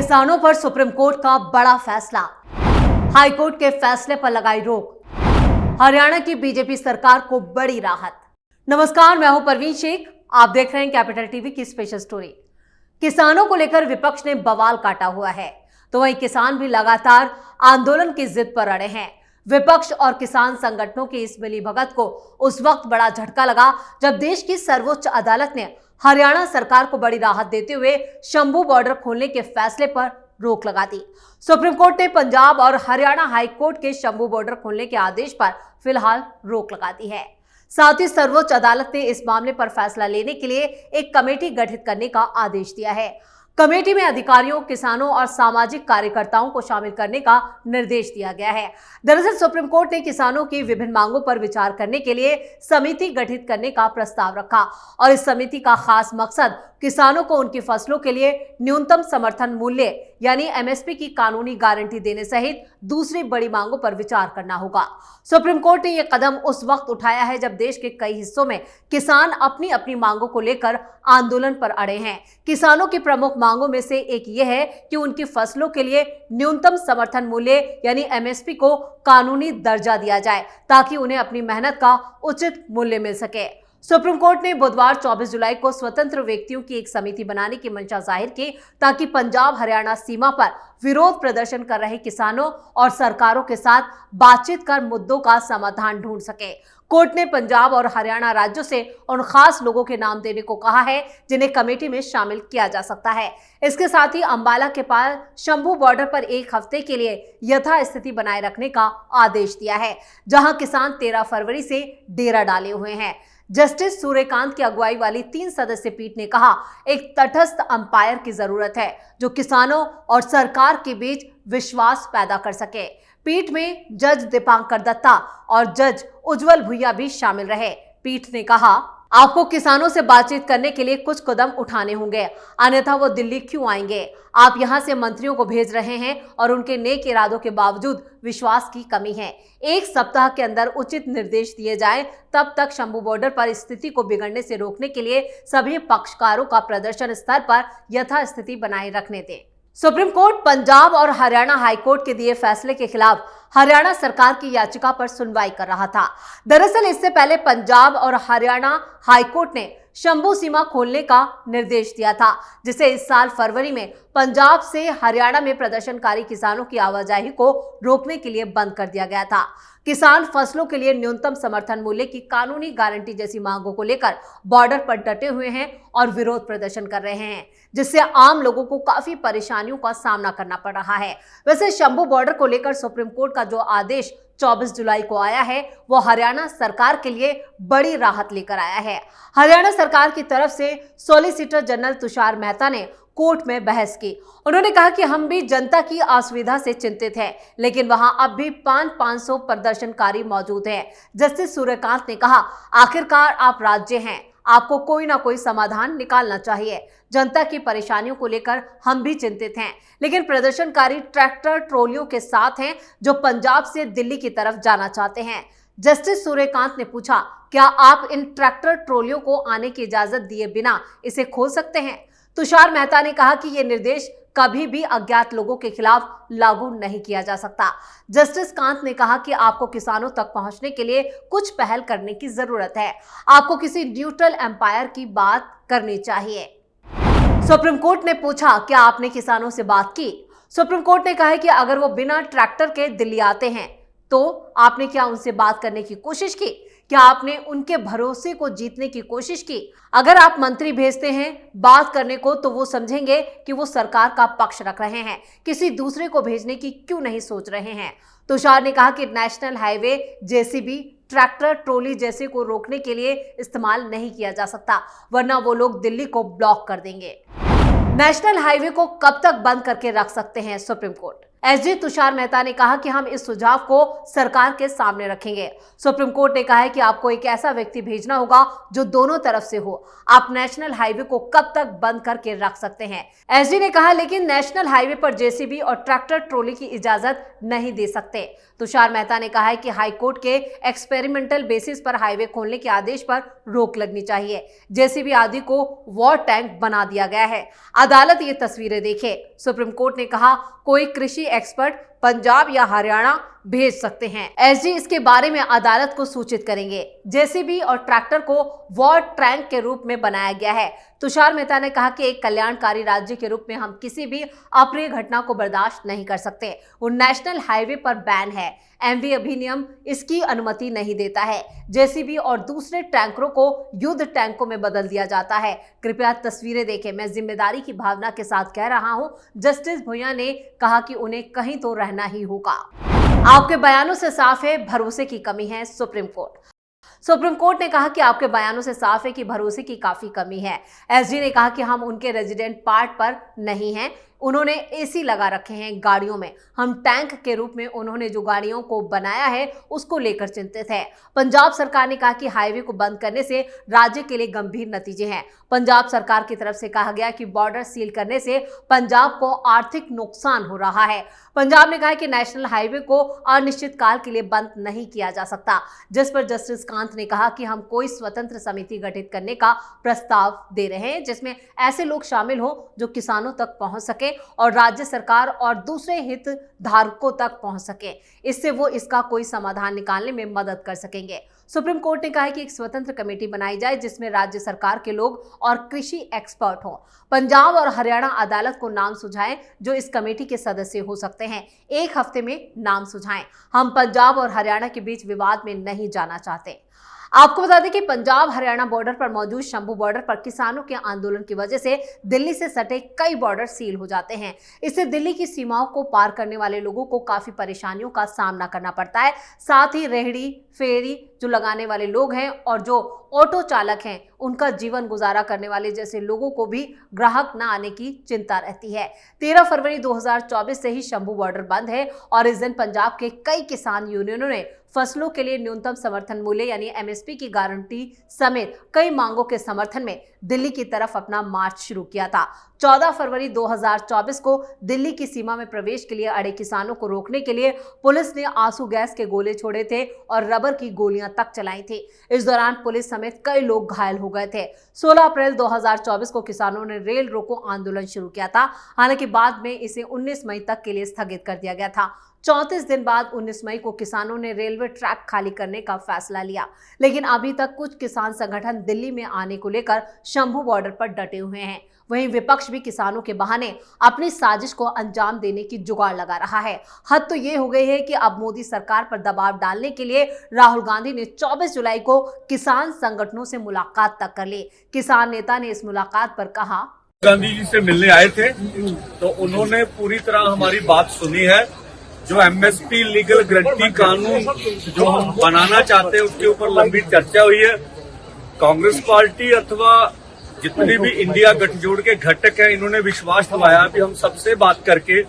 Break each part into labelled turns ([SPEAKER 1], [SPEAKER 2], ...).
[SPEAKER 1] किसानों पर supreme court का बड़ा फैसला, हाई कोर्ट के फैसले पर लगाई रोक, हरियाणा की बीजेपी सरकार को बड़ी राहत। नमस्कार, मैं हूं परवीन शेख, आप देख रहे हैं कैपिटल टीवी की स्पेशल स्टोरी। किसानों को लेकर विपक्ष ने बवाल काटा हुआ है, तो वहीं किसान भी लगातार आंदोलन की जिद पर अड़े हैं। विपक्ष और किसान संगठनों की इस मिलीभगत को उस वक्त बड़ा झटका लगा जब देश की सर्वोच्च अदालत ने हरियाणा सरकार को बड़ी राहत देते हुए शंभू बॉर्डर खोलने के फैसले पर रोक लगा दी। सुप्रीम कोर्ट ने पंजाब और हरियाणा हाई कोर्ट के शंभू बॉर्डर खोलने के आदेश पर फिलहाल रोक लगा दी है। साथ ही सर्वोच्च अदालत ने इस मामले पर फैसला लेने के लिए एक कमेटी गठित करने का आदेश दिया है। कमेटी में अधिकारियों, किसानों और सामाजिक कार्यकर्ताओं को शामिल करने का निर्देश दिया गया है। दरअसल सुप्रीम कोर्ट ने किसानों की विभिन्न मांगों पर विचार करने के लिए समिति गठित करने का प्रस्ताव रखा और इस समिति का खास मकसद किसानों को उनकी फसलों के लिए न्यूनतम समर्थन मूल्य यानी एमएसपी की कानूनी गारंटी देने सहित दूसरी बड़ी मांगों पर विचार करना होगा। सुप्रीम कोर्ट ने यह कदम उस वक्त उठाया है जब देश के कई हिस्सों में किसान अपनी अपनी मांगों को लेकर आंदोलन पर अड़े हैं। किसानों की प्रमुख मांगों में से एक यह है कि उनकी फसलों के लिए न्यूनतम समर्थन मूल्य यानी एमएसपी को कानूनी दर्जा दिया जाए ताकि उन्हें अपनी मेहनत का उचित मूल्य मिल सके। सुप्रीम कोर्ट ने बुधवार 24 जुलाई को स्वतंत्र व्यक्तियों की एक समिति बनाने की मंशा जाहिर की ताकि पंजाब हरियाणा सीमा पर विरोध प्रदर्शन कर रहे किसानों और सरकारों के साथ बातचीत कर मुद्दों का समाधान ढूंढ सके। कोर्ट ने पंजाब और हरियाणा राज्यों से उन खास लोगों के नाम देने को कहा है जिन्हें कमेटी में शामिल किया जा सकता है। इसके साथ ही अंबाला के पास शंभू बॉर्डर पर एक हफ्ते के लिए यथास्थिति बनाए रखने का आदेश दिया है, जहां किसान 13 फरवरी से डेरा डाले हुए हैं। जस्टिस सूर्यकांत की अगुवाई वाली 3 सदस्यीय पीठ ने कहा, एक तटस्थ अंपायर की जरूरत है जो किसानों और सरकार के बीच विश्वास पैदा कर सके। पीठ में जज दीपांकर दत्ता और जज उज्जवल भुइया भी शामिल रहे। पीठ ने कहा, आपको किसानों से बातचीत करने के लिए कुछ कदम उठाने होंगे, अन्यथा वो दिल्ली क्यों आएंगे? आप यहां से मंत्रियों को भेज रहे हैं और उनके नेक इरादों के बावजूद विश्वास की कमी है। 1 सप्ताह के अंदर उचित निर्देश दिए जाएं, तब तक शंभू बॉर्डर पर स्थिति को बिगड़ने से रोकने के लिए सभी पक्षकारों का प्रदर्शन स्तर पर यथास्थिति बनाए रखने दें। सुप्रीम कोर्ट पंजाब और हरियाणा हाई कोर्ट के दिए फैसले के खिलाफ हरियाणा सरकार की याचिका पर सुनवाई कर रहा था। दरअसल इससे पहले पंजाब और हरियाणा हाई कोर्ट ने शंभू सीमा खोलने का निर्देश दिया था, जिसे इस साल फरवरी में पंजाब से हरियाणा में प्रदर्शनकारी किसानों की आवाजाही को रोकने के लिए बंद कर दिया गया था। किसान फसलों के लिए न्यूनतम समर्थन मूल्य की कानूनी गारंटी जैसी मांगों को लेकर बॉर्डर पर डटे हुए हैं और विरोध प्रदर्शन कर रहे हैं, जिससे आम लोगों को काफी परेशानियों का सामना करना पड़ रहा है। वैसे शंभू बॉर्डर को लेकर सुप्रीम कोर्ट का जो आदेश 24 जुलाई को आया है, वो हरियाणा सरकार के लिए बड़ी राहत लेकर आया है। हरियाणा सरकार की तरफ से सॉलिसिटर जनरल तुषार मेहता ने कोर्ट में बहस की। उन्होंने कहा कि हम भी जनता की असुविधा से चिंतित हैं, लेकिन वहां अब भी 500 प्रदर्शनकारी मौजूद हैं। जस्टिस सूर्यकांत ने कहा, आखिरकार आप राज्य हैं, आपको कोई ना कोई समाधान निकालना चाहिए। जनता की परेशानियों को लेकर हम भी चिंतित हैं, लेकिन प्रदर्शनकारी ट्रैक्टर ट्रॉलियों के साथ हैं जो पंजाब से दिल्ली की तरफ जाना चाहते हैं। जस्टिस सूर्यकांत ने पूछा, क्या आप इन ट्रैक्टर ट्रॉलियों को आने की इजाजत दिए बिना इसे खोल सकते हैं? तुषार मेहता ने कहा कि यह निर्देश कभी भी अज्ञात लोगों के खिलाफ लागू नहीं किया जा सकता। जस्टिस कांत ने कहा कि आपको किसानों तक पहुंचने के लिए कुछ पहल करने की जरूरत है। आपको किसी न्यूट्रल एम्पायर की बात करनी चाहिए। सुप्रीम कोर्ट ने पूछा, क्या आपने किसानों से बात की? सुप्रीम कोर्ट ने कहा है कि अगर वो बिना ट्रैक्टर के दिल्ली आते हैं तो आपने क्या उनसे बात करने की कोशिश की? क्या आपने उनके भरोसे को जीतने की कोशिश की? अगर आप मंत्री भेजते हैं बात करने को तो वो समझेंगे कि वो सरकार का पक्ष रख रहे हैं, किसी दूसरे को भेजने की क्यों नहीं सोच रहे हैं? तुषार ने कहा कि national highway JCB tractor trolley जैसे को रोकने के लिए इस्तेमाल नहीं किया जा सकता, वरना वो लोग दिल्ली को ब्लॉक कर देंगे। नेशनल हाईवे को कब तक बंद करके रख सकते हैं supreme court? SG Tushar Mehta ने कहा कि हम इस सुझाव को सरकार के सामने रखेंगे। सुप्रीम कोर्ट ने कहा है कि आपको एक ऐसा व्यक्ति भेजना होगा जो दोनों तरफ से हो। आप नेशनल हाईवे को कब तक बंद करके रख सकते हैं? एसजी ने कहा, लेकिन नेशनल हाईवे पर जेसीबी और ट्रैक्टर ट्रॉली की इजाजत नहीं दे सकते। तुषार मेहता ने कहा है कि हाईकोर्ट के एक्सपेरिमेंटल बेसिस पर हाईवे खोलने के आदेश पर रोक लगनी चाहिए। जेसीबी आदि को वॉर टैंक बना दिया गया है। अदालत ये तस्वीरें देखे। सुप्रीम कोर्ट ने कहा कोई कृषि एक्सपर्ट पंजाब या हरियाणा भेज सकते हैं। एसजी इसके बारे में अदालत को सूचित करेंगे। जेसीबी और ट्रैक्टर को वॉर टैंक के रूप में बनाया गया है। तुषार मेहता ने कहा कि एक कल्याणकारी राज्य के रूप में हम किसी भी अप्रिय घटना को बर्दाश्त नहीं कर सकते। वो नेशनल हाईवे पर बैन है। एमवी अधिनियम इसकी अनुमति नहीं देता है। जेसीबी और दूसरे टैंकरों को युद्ध टैंकों में बदल दिया जाता है। कृपया तस्वीरें देखें। मैं जिम्मेदारी की भावना के साथ कह रहा हूं। जस्टिस भुइयां ने कहा कि उन्हें कहीं तो रहना ही होगा। आपके बयानों से साफ है भरोसे की कमी है। सुप्रीम कोर्ट ने कहा कि आपके बयानों से साफ है कि भरोसे की काफी कमी है। एसजी ने कहा कि हम उनके रेजिडेंट पार्ट पर नहीं हैं। उन्होंने एसी लगा रखे हैं गाड़ियों में। हम टैंक के रूप में उन्होंने जो गाड़ियों को बनाया है उसको लेकर चिंतित है। पंजाब सरकार ने कहा कि हाईवे को बंद करने से राज्य के लिए गंभीर नतीजे हैं। पंजाब सरकार की तरफ से कहा गया कि बॉर्डर सील करने से पंजाब को आर्थिक नुकसान हो रहा है। पंजाब ने कहा कि नेशनल हाईवे को अनिश्चित काल के लिए बंद नहीं किया जा सकता, जिस पर जस्टिस कांत ने कहा कि हम कोई स्वतंत्र समिति गठित करने का प्रस्ताव दे रहे हैं जिसमें ऐसे लोग शामिल हों जो किसानों तक पहुंच सके और राज्य सरकार और दूसरे हित धारकों तक पहुंच सके। इससे वो इसका कोई समाधान निकालने में मदद कर सकेंगे। सुप्रीम कोर्ट ने कहा है कि एक स्वतंत्र कमेटी बनाई जाए जिसमें राज्य सरकार के लोग और कृषि एक्सपर्ट हों। पंजाब और हरियाणा अदालत को नाम सुझाएं जो इस कमेटी के सदस्य हो सकते हैं। 1 हफ्ते में नाम सुझाएं। हम पंजाब और हरियाणा के बीच विवाद में नहीं जाना चाहते। आपको बता दें कि पंजाब हरियाणा बॉर्डर पर मौजूद शंभू बॉर्डर पर किसानों के आंदोलन की वजह से दिल्ली से सटे कई बॉर्डर सील हो जाते हैं। इससे दिल्ली की सीमाओं को पार करने वाले लोगों को काफी परेशानियों का सामना करना पड़ता है। साथ ही रेहड़ी फेरी जो लगाने वाले लोग हैं और जो ऑटो चालक हैं उनका जीवन गुजारा करने वाले जैसे लोगों को भी ग्राहक न आने की चिंता रहती है। 13 फरवरी 2024 से ही शंभू बॉर्डर बंद है और इस दिन पंजाब के कई किसान यूनियनों ने फसलों के लिए न्यूनतम समर्थन मूल्य यानी एमएसपी की गारंटी समेत कई मांगों के समर्थन में दिल्ली की तरफ अपना मार्च शुरू किया था। 14 फरवरी 2024 को दिल्ली की सीमा में प्रवेश के लिए अड़े किसानों को रोकने के लिए पुलिस ने आंसू गैस के गोले छोड़े थे और रबर की गोलियां तक चलाई थी। इस दौरान पुलिस समेत कई लोग घायल हो गए थे। 16 अप्रैल 2024 को किसानों ने रेल रोको आंदोलन शुरू किया था। हालांकि बाद में इसे 19 मई तक के लिए स्थगित कर दिया गया था। 34 दिन बाद 19 मई को किसानों ने रेलवे ट्रैक खाली करने का फैसला लिया, लेकिन अभी तक कुछ किसान संगठन दिल्ली में आने को लेकर शंभू बॉर्डर पर डटे हुए हैं। वहीं विपक्ष भी किसानों के बहाने अपनी साजिश को अंजाम देने की जुगाड़ लगा रहा है। हद तो ये हो गई है कि अब मोदी सरकार पर दबाव डालने के लिए राहुल गांधी ने 24 जुलाई को किसान संगठनों से मुलाकात तक कर ली। किसान नेता ने इस मुलाकात पर कहा,
[SPEAKER 2] गांधी जी से मिलने आए थे तो उन्होंने पूरी तरह हमारी बात सुनी है। जो एमएसपी लीगल गारंटी कानून जो हम बनाना चाहते हैं उसके ऊपर लंबी चर्चा हुई है। कांग्रेस पार्टी अथवा जितने भी इंडिया गठजोड़ के घटक हैं इन्होंने विश्वास दिलाया कि हम सबसे बात करके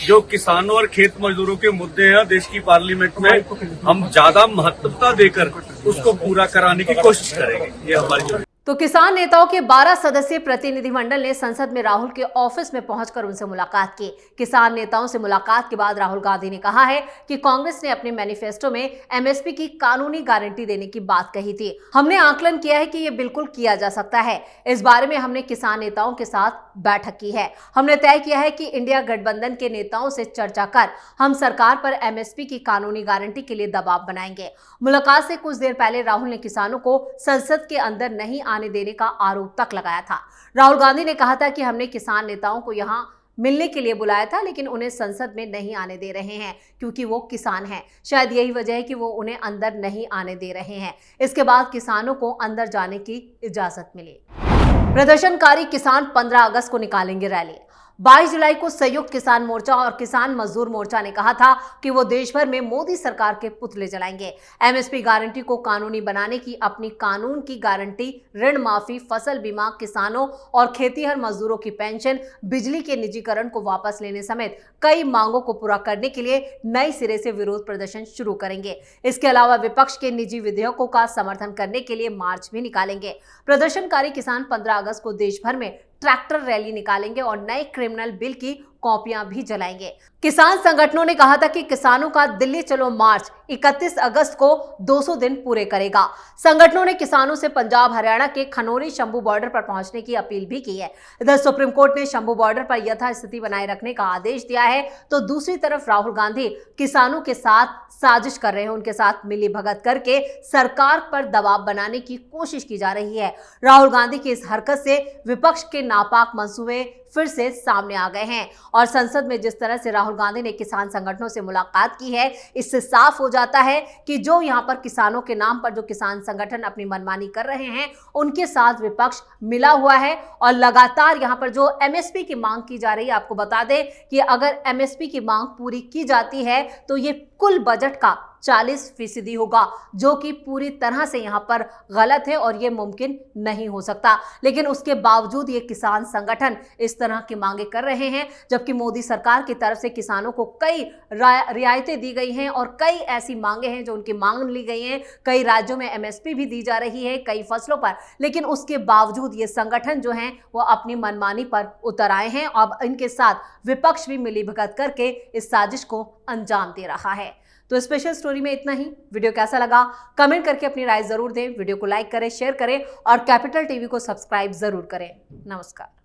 [SPEAKER 2] जो किसानों और खेत मजदूरों के मुद्दे हैं देश की पार्लियामेंट में हम ज्यादा महत्वता देकर उसको पूरा कराने की कोशिश करेंगे। ये हमारी
[SPEAKER 1] तो किसान नेताओं के 12 सदस्यीय प्रतिनिधिमंडल ने संसद में राहुल के ऑफिस में पहुंचकर उनसे मुलाकात की। किसान नेताओं से मुलाकात के बाद राहुल गांधी ने कहा है कि कांग्रेस ने अपने मैनिफेस्टो में एमएसपी की कानूनी गारंटी देने की बात कही थी। हमने आकलन किया है कि ये बिल्कुल किया जा सकता है। इस बारे में हमने किसान नेताओं के साथ बैठक की है। हमने तय किया है कि इंडिया गठबंधन के नेताओं से चर्चा कर हम सरकार पर एमएसपी की कानूनी गारंटी के लिए दबाव बनाएंगे। मुलाकात से कुछ देर पहले राहुल ने किसानों को संसद के अंदर नहीं आने देने का आरोप तक लगाया था। राहुल गांधी ने कहा था कि हमने किसान नेताओं को यहां मिलने के लिए बुलाया था लेकिन उन्हें संसद में नहीं आने दे रहे हैं क्योंकि वो किसान हैं। शायद यही वजह है कि वो उन्हें अंदर नहीं आने दे रहे हैं। इसके बाद किसानों को अंदर जाने की इजाजत मिली। प्रदर्शनकारी किसान 15 अगस्त को निकालेंगे रैली। 22 जुलाई को संयुक्त किसान मोर्चा और किसान मजदूर मोर्चा ने कहा था कि वो देश भर में मोदी सरकार के पुतले जलाएंगे। एमएसपी गारंटी को कानूनी बनाने की अपनी कानून की गारंटी, ऋण माफी, फसल बीमा, किसानों और खेतीहर मजदूरों की पेंशन, बिजली के निजीकरण को वापस लेने समेत कई मांगों को पूरा करने के लिए नए सिरे से विरोध प्रदर्शन शुरू करेंगे। इसके अलावा विपक्ष के निजी विधेयकों का समर्थन करने के लिए मार्च भी निकालेंगे। प्रदर्शनकारी किसान 15 अगस्त को देश भर में ट्रैक्टर रैली निकालेंगे और नए क्रिमिनल बिल की कॉपियां भी जलाएंगे। किसान संगठनों ने कहा था कि किसानों का दिल्ली चलो मार्च 31 अगस्त को 200 दिन पूरे करेगा। संगठनों ने किसानों से पंजाब हरियाणा के खनौरी शंभू बॉर्डर पर पहुंचने की अपील भी की है। इधर सुप्रीम कोर्ट ने शंभू बॉर्डर पर यथास्थिति बनाए रखने का आदेश दिया है, तो दूसरी तरफ राहुल गांधी किसानों के साथ साजिश कर रहे हैं। उनके साथ मिलीभगत करके सरकार पर दबाव बनाने की कोशिश की जा रही है। राहुल गांधी की इस हरकत से विपक्ष के नापाक मंसूबे फिर से सामने आ गए हैं और संसद में जिस तरह से राहुल गांधी ने किसान संगठनों से मुलाकात की है, इससे साफ हो जाता है कि जो यहां पर किसानों के नाम पर जो किसान संगठन अपनी मनमानी कर रहे हैं, उनके साथ विपक्ष मिला हुआ है। और लगातार यहां पर जो एमएसपी की मांग की जा रही है, आपको बता दें कि अगर एमएसपी की मांग पूरी की जाती है तो ये कुल बजट का 40% होगा, जो कि पूरी तरह से यहां पर गलत है और यह मुमकिन नहीं हो सकता। लेकिन उसके बावजूद ये किसान संगठन इस तरह की मांगे कर रहे हैं, जबकि मोदी सरकार की तरफ से किसानों को कई रियायतें दी गई हैं और कई ऐसी मांगे हैं जो उनकी मांग ली गई हैं। कई राज्यों में एमएसपी भी दी जा रही है कई फसलों पर, लेकिन उसके बावजूद ये संगठन जो हैं वो अपनी मनमानी पर उतर आए हैं। अब इनके साथ विपक्ष भी मिलीभगत करके इस साजिश को अंजाम दे रहा है। तो स्पेशल स्टोरी में इतना ही। वीडियो कैसा लगा कमेंट करके अपनी राय जरूर दें। वीडियो को लाइक करें, शेयर करें और कैपिटल टीवी को सब्सक्राइब जरूर करें। नमस्कार।